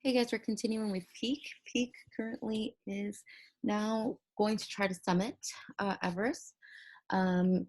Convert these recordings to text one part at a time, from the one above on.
Hey guys, we're continuing with Peak. Peak currently is now going to try to summit Everest.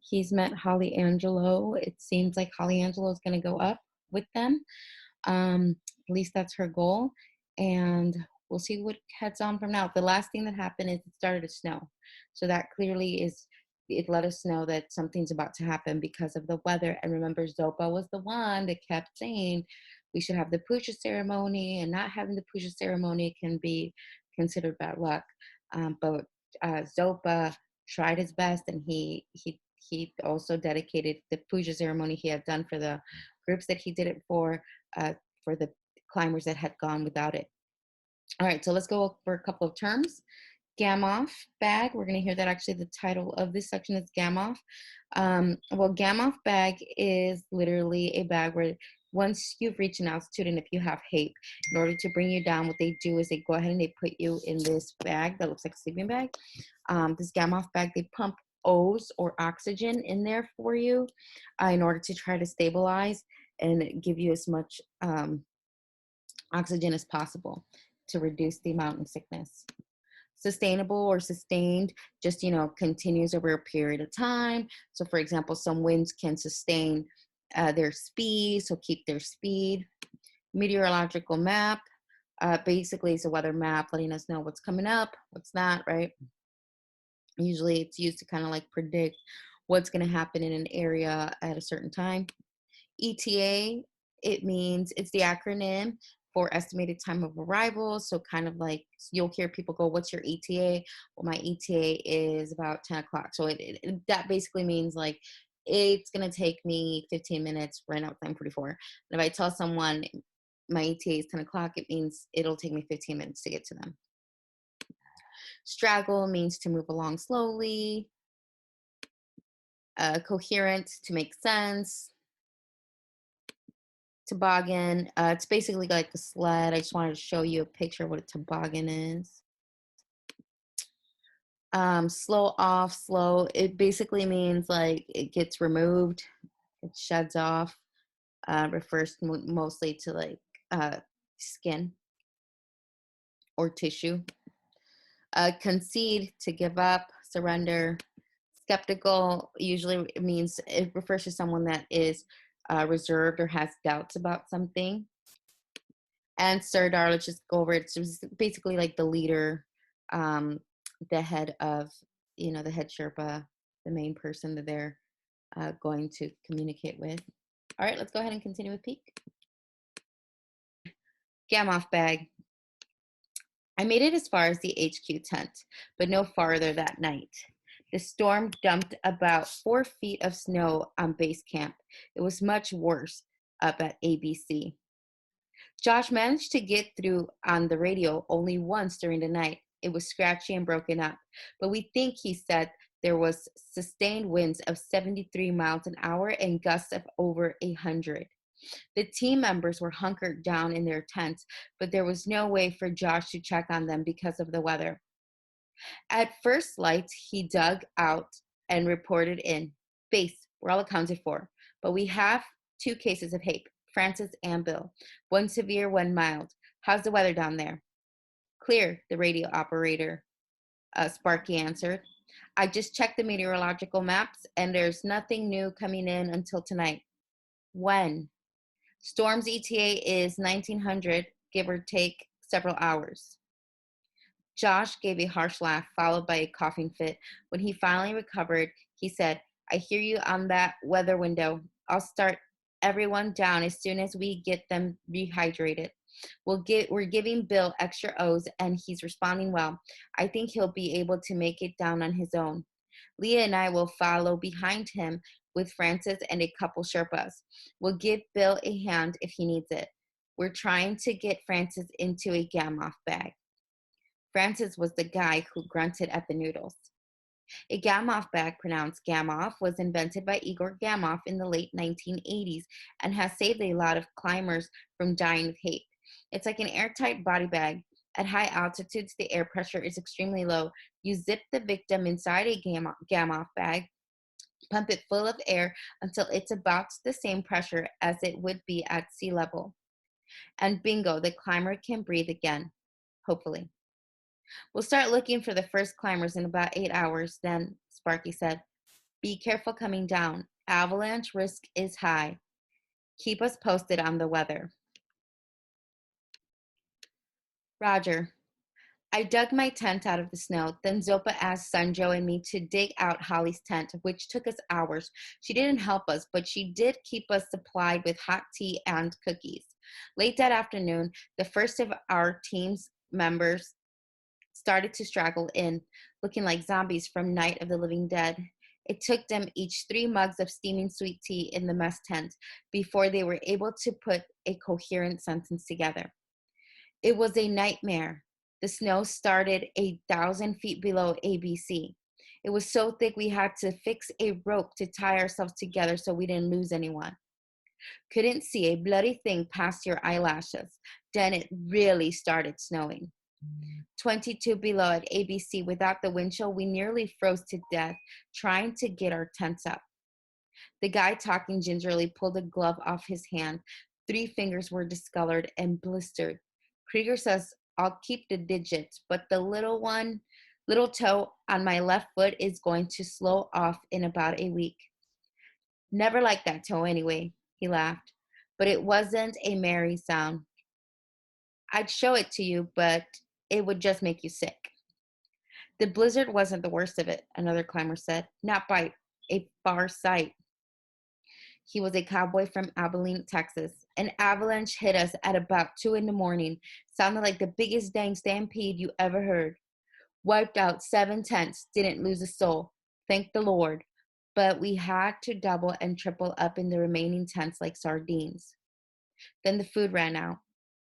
He's met Holly Angelo. It seems like Holly Angelo is going to go up with them. At least that's her goal. And we'll see what heads on from now. The last thing that happened is it started to snow. So that clearly is, it let us know that something's about to happen because of the weather. And remember, Zopa was the one that kept saying we should have the puja ceremony, and not having the puja ceremony can be considered bad luck. But Zopa tried his best, and he also dedicated the puja ceremony he had done for the groups that he did it uh, for the climbers that had gone without it. All right, so let's go over a couple of terms. Gamow bag. We're going to hear that actually the title of this section is Gamow. Well, Gamow bag is literally a bag where once you've reached an altitude and if you have HAPE, in order to bring you down, what they do is they go ahead and they put you in this bag that looks like a sleeping bag. This Gamow bag, they pump O's or oxygen in there for you in order to try to stabilize and give you as much oxygen as possible to reduce the mountain sickness. Sustainable or sustained just continues over a period of time. So for example, some winds can sustain their speed, so keep their speed. Meteorological map, basically it's a weather map letting us know what's coming up, what's not, right? Usually it's used to kind of like predict what's going to happen in an area at a certain time. ETA, it means it's the acronym for estimated time of arrival. So kind of like you'll hear people go, what's your ETA? Well, my ETA is about 10 o'clock. So that basically means like it's going to take me 15 minutes. Right now it's 9:44. And if I tell someone my ETA is 10 o'clock, it means it'll take me 15 minutes to get to them. Straggle means to move along slowly. Coherent, to make sense. Toboggan. It's basically like a sled. I just wanted to show you a picture of what a toboggan is. Slow off, slow. It basically means like it gets removed, it sheds off. Refers mostly to like skin or tissue. Concede, to give up, surrender. Skeptical usually it means it refers to someone that is reserved or has doubts about something. And Sardar, let's just go over it. It's basically like the leader, the head of, the head Sherpa, the main person that they're going to communicate with. All right, let's go ahead and continue with Peak. Gamow bag. I made it as far as the HQ tent, but no farther that night. The storm dumped about 4 feet of snow on base camp. It was much worse up at ABC. Josh managed to get through on the radio only once during the night. It was scratchy and broken up, but we think he said there was sustained winds of 73 miles an hour and gusts of over 100. The team members were hunkered down in their tents, but there was no way for Josh to check on them because of the weather. At first light, he dug out and reported in. Base, we're all accounted for, but we have 2 cases of HAPE, Francis and Bill. One severe, one mild. How's the weather down there? Clear, the radio operator, Sparky answered. I just checked the meteorological maps, and there's nothing new coming in until tonight. When? Storm's ETA is 1900, give or take several hours. Josh gave a harsh laugh, followed by a coughing fit. When he finally recovered, he said, I hear you on that weather window. I'll start everyone down as soon as we get them rehydrated. We're giving Bill extra O's, and he's responding well. I think he'll be able to make it down on his own. Leah and I will follow behind him with Francis and a couple Sherpas. We'll give Bill a hand if he needs it. We're trying to get Francis into a Gamow bag. Francis was the guy who grunted at the noodles. A Gamow bag, pronounced Gamow, was invented by Igor Gamow in the late 1980s and has saved a lot of climbers from dying of HAPE. It's like an airtight body bag. At high altitudes, the air pressure is extremely low. You zip the victim inside a Gamow bag, pump it full of air until it's about the same pressure as it would be at sea level. And bingo, the climber can breathe again, hopefully. We'll start looking for the first climbers in about 8 hours, then, Sparky said. Be careful coming down. Avalanche risk is high. Keep us posted on the weather. Roger. I dug my tent out of the snow. Then Zopa asked Sanjo and me to dig out Holly's tent, which took us hours. She didn't help us, but she did keep us supplied with hot tea and cookies. Late that afternoon, the first of our team's members started to straggle in, looking like zombies from Night of the Living Dead. It took them each 3 mugs of steaming sweet tea in the mess tent before they were able to put a coherent sentence together. It was a nightmare. The snow started 1,000 feet below ABC. It was so thick we had to fix a rope to tie ourselves together so we didn't lose anyone. Couldn't see a bloody thing past your eyelashes. Then it really started snowing. 22 below at ABC without the wind chill, we nearly froze to death trying to get our tents up. The guy talking gingerly pulled a glove off his hand. 3 fingers were discolored and blistered. Krieger says, I'll keep the digits, but the little toe on my left foot is going to slow off in about a week. Never liked that toe anyway, he laughed. But it wasn't a merry sound. I'd show it to you, but it would just make you sick. The blizzard wasn't the worst of it, another climber said. Not by a far sight. He was a cowboy from Abilene, Texas. An avalanche hit us at about 2 in the morning. Sounded like the biggest dang stampede you ever heard. Wiped out 7 tents, didn't lose a soul. Thank the Lord. But we had to double and triple up in the remaining tents like sardines. Then the food ran out,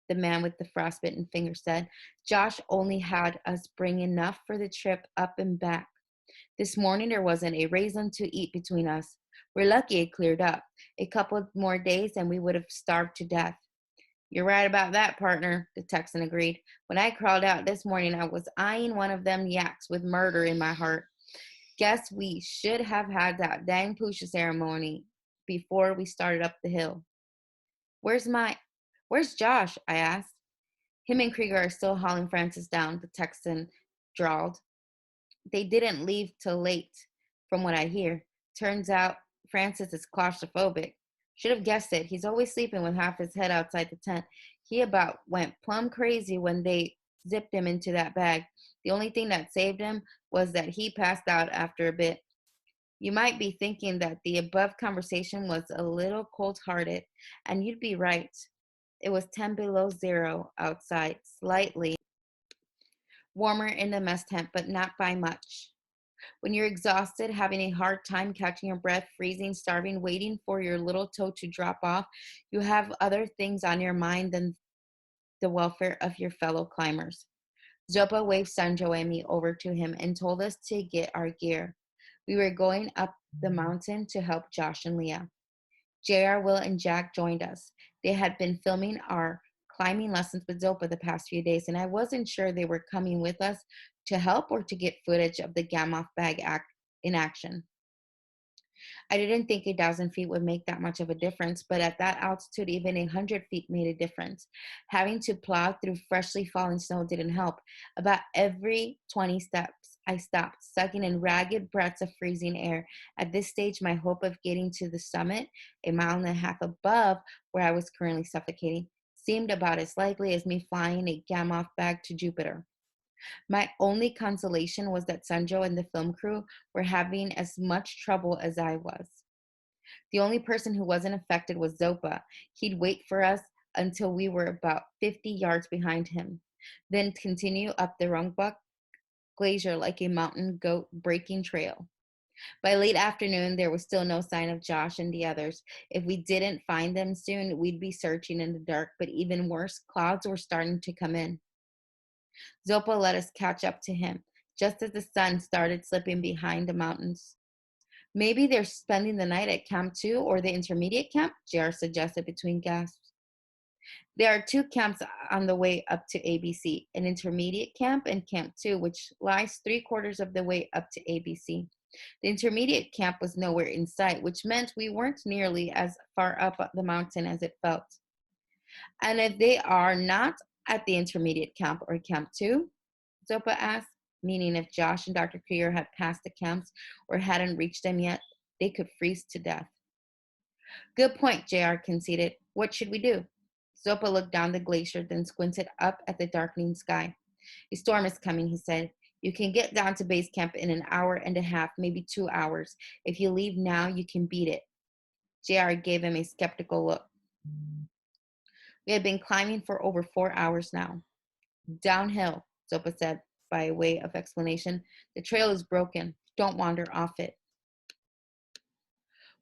the man with the frostbitten finger said. Josh only had us bring enough for the trip up and back. This morning there wasn't a raisin to eat between us. We're lucky it cleared up. A couple more days and we would have starved to death. You're right about that, partner, the Texan agreed. When I crawled out this morning, I was eyeing one of them yaks with murder in my heart. Guess we should have had that dang pusha ceremony before we started up the hill. Where's Josh? I asked. Him and Krieger are still hauling Francis down, the Texan drawled. They didn't leave till late, from what I hear. Turns out Francis is claustrophobic. Should have guessed it. He's always sleeping with half his head outside the tent. He about went plumb crazy when they zipped him into that bag. The only thing that saved him was that he passed out after a bit. You might be thinking that the above conversation was a little cold-hearted, and you'd be right. It was 10 below zero outside, slightly warmer in the mess tent, but not by much. When you're exhausted, having a hard time catching your breath, freezing, starving, waiting for your little toe to drop off, you have other things on your mind than the welfare of your fellow climbers. Zopa waved Sanjo and me over to him and told us to get our gear. We were going up the mountain to help Josh and Leah. JR, Will, and Jack joined us. They had been filming our climbing lessons with Zopa the past few days, and I wasn't sure they were coming with us to help or to get footage of the Gamow Bag in action. I didn't think 1,000 feet would make that much of a difference, but at that altitude, even 100 feet made a difference. Having to plow through freshly fallen snow didn't help. About every 20 steps, I stopped, sucking in ragged breaths of freezing air. At this stage, my hope of getting to the summit, 1.5 miles above where I was currently suffocating, seemed about as likely as me flying a Gamow Bag to Jupiter. My only consolation was that Sanjo and the film crew were having as much trouble as I was. The only person who wasn't affected was Zopa. He'd wait for us until we were about 50 yards behind him, then continue up the Rungbuk Glacier like a mountain goat breaking trail. By late afternoon, there was still no sign of Josh and the others. If we didn't find them soon, we'd be searching in the dark, but even worse, clouds were starting to come in. Zopa let us catch up to him, just as the sun started slipping behind the mountains. Maybe they're spending the night at Camp 2 or the intermediate camp, JR suggested between gasps. There are 2 camps on the way up to ABC, an intermediate camp and Camp 2, which lies 3/4 of the way up to ABC. The intermediate camp was nowhere in sight, which meant we weren't nearly as far up the mountain as it felt. And if they are not at the intermediate camp or Camp 2? Zopa asked, meaning if Josh and Dr. Krieger had passed the camps or hadn't reached them yet, they could freeze to death. Good point, JR conceded. What should we do? Zopa looked down the glacier, then squinted up at the darkening sky. A storm is coming, he said. You can get down to base camp in an hour and a half, maybe 2 hours. If you leave now, you can beat it. JR gave him a skeptical look. We had been climbing for over 4 hours now. Downhill, Zopa said by way of explanation. The trail is broken. Don't wander off it.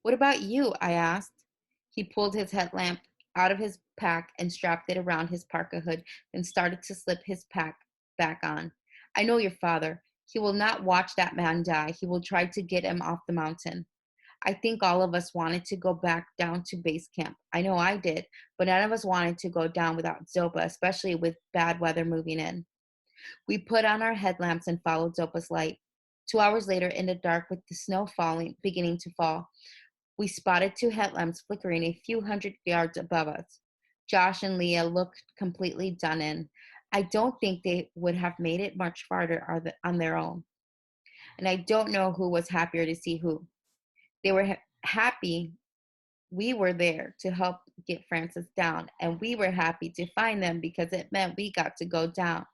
What about you? I asked. He pulled his headlamp out of his pack and strapped it around his parka hood, then started to slip his pack back on. I know your father. He will not watch that man die. He will try to get him off the mountain. I think all of us wanted to go back down to base camp. I know I did, but none of us wanted to go down without Zopa, especially with bad weather moving in. We put on our headlamps and followed Zopa's light. 2 hours later, in the dark with the snow falling, beginning to fall, we spotted two headlamps flickering a few hundred yards above us. Josh and Leah looked completely done in. I don't think they would have made it much farther on their own. And I don't know who was happier to see who. They were happy we were there to help get Francis down, and we were happy to find them because it meant we got to go down.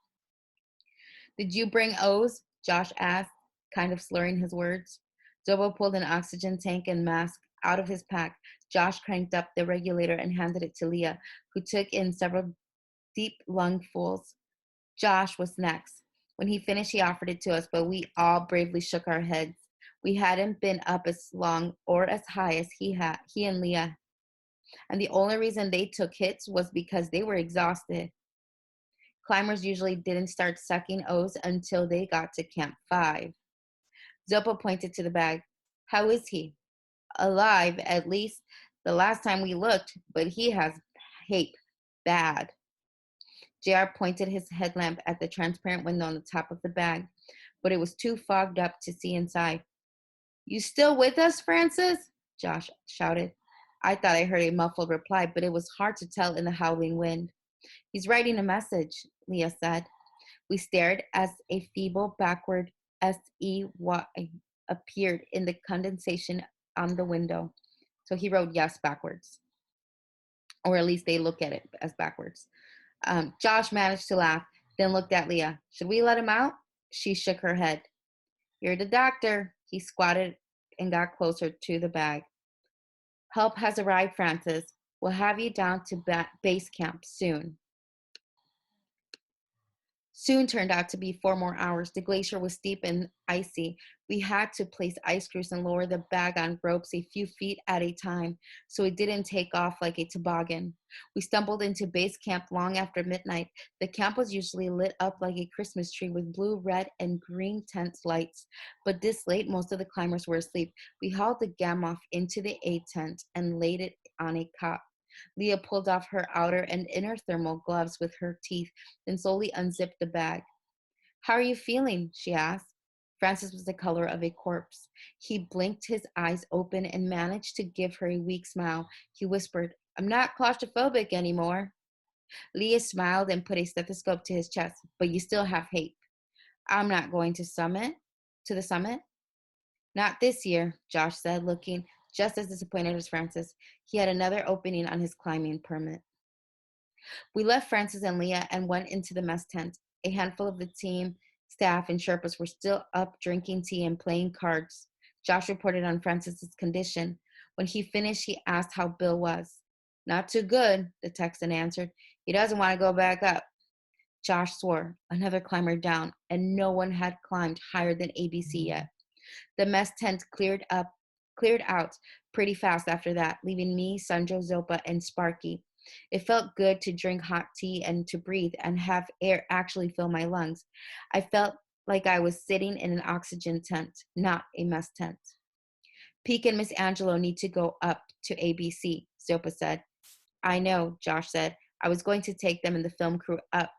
Did you bring O's? Josh asked, kind of slurring his words. Zobo pulled an oxygen tank and mask out of his pack. Josh cranked up the regulator and handed it to Leah, who took in several deep lungfuls. Josh was next. When he finished, he offered it to us, but we all bravely shook our heads. We hadn't been up as long or as high as he and Leah. And the only reason they took hits was because they were exhausted. Climbers usually didn't start sucking O's until they got to Camp 5. Zopa pointed to the bag. How is he? Alive, at least the last time we looked, but he has HAPE. Bad. JR pointed his headlamp at the transparent window on the top of the bag, but it was too fogged up to see inside. You still with us, Francis? Josh shouted. I thought I heard a muffled reply, but it was hard to tell in the howling wind. He's writing a message, Leah said. We stared as a feeble backward S-E-Y appeared in the condensation on the window. So he wrote yes backwards, or at least they look at it as backwards. Josh managed to laugh, then looked at Leah. Should we let him out? She shook her head. You're the doctor. He squatted and got closer to the bag. Help has arrived, Francis. We'll have you down to base camp soon. Soon turned out to be 4 more hours. The glacier was steep and icy. We had to place ice screws and lower the bag on ropes a few feet at a time so it didn't take off like a toboggan. We stumbled into base camp long after midnight. The camp was usually lit up like a Christmas tree with blue, red, and green tent lights. But this late, most of the climbers were asleep. We hauled the Gamow into the A tent and laid it on a cot. Leah pulled off her outer and inner thermal gloves with her teeth, then slowly unzipped the bag. How are you feeling? She asked. Francis was the color of a corpse. He blinked his eyes open and managed to give her a weak smile. He whispered, I'm not claustrophobic anymore. Leah smiled and put a stethoscope to his chest. But you still have HAPE. I'm not going to the summit. Not this year, Josh said, looking just as disappointed as Francis. He had another opening on his climbing permit. We left Francis and Leah and went into the mess tent. A handful of the team, staff, and Sherpas were still up drinking tea and playing cards. Josh reported on Francis's condition. When he finished, he asked how Bill was. Not too good, the Texan answered. He doesn't want to go back up. Josh swore, another climber down, and no one had climbed higher than ABC yet. The mess tent cleared out pretty fast after that, leaving me, Sandro, Zopa, and Sparky. It felt good to drink hot tea and to breathe and have air actually fill my lungs. I felt like I was sitting in an oxygen tent, not a mess tent. Peek and Miss Angelo need to go up to ABC, Zopa said. I know, Josh said. I was going to take them and the film crew up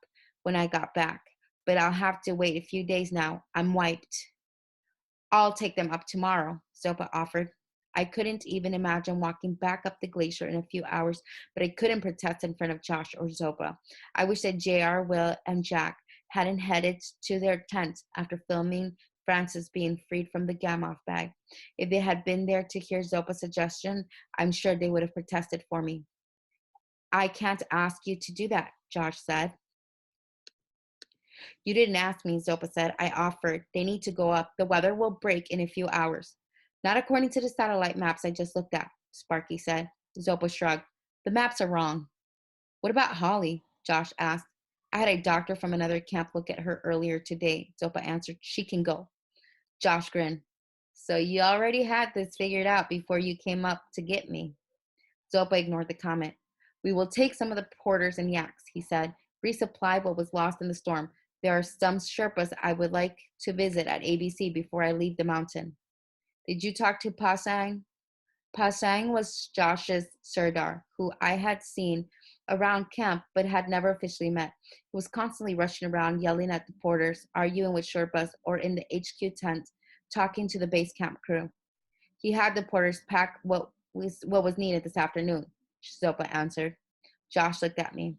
when I got back, but I'll have to wait a few days now. I'm wiped. I'll take them up tomorrow, Zopa offered. I couldn't even imagine walking back up the glacier in a few hours, but I couldn't protest in front of Josh or Zopa. I wish that JR, Will, and Jack hadn't headed to their tent after filming Francis being freed from the Gamow bag. If they had been there to hear Zopa's suggestion, I'm sure they would have protested for me. I can't ask you to do that, Josh said. You didn't ask me, Zopa said. I offered. They need to go up. The weather will break in a few hours. Not according to the satellite maps I just looked at, Sparky said. Zopa shrugged. The maps are wrong. What about Holly? Josh asked. I had a doctor from another camp look at her earlier today, Zopa answered. She can go. Josh grinned. So you already had this figured out before you came up to get me. Zopa ignored the comment. We will take some of the porters and yaks, he said. Resupply what was lost in the storm. There are some Sherpas I would like to visit at ABC before I leave the mountain. Did you talk to Pasang? Pasang was Josh's Sirdar, who I had seen around camp but had never officially met. He was constantly rushing around, yelling at the porters, arguing with Sherpas, or in the HQ tent, talking to the base camp crew. He had the porters pack what was needed this afternoon, Zopa answered. Josh looked at me.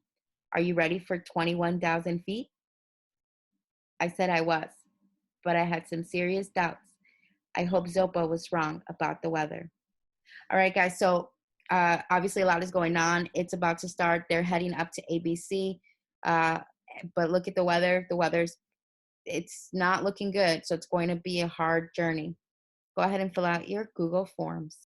Are you ready for 21,000 feet? I said I was, but I had some serious doubts. I hope Zopa was wrong about the weather. All right, guys. So obviously a lot is going on. It's about to start. They're heading up to ABC. Uh, but look at the weather. It's not looking good. So it's going to be a hard journey. Go ahead and fill out your Google Forms.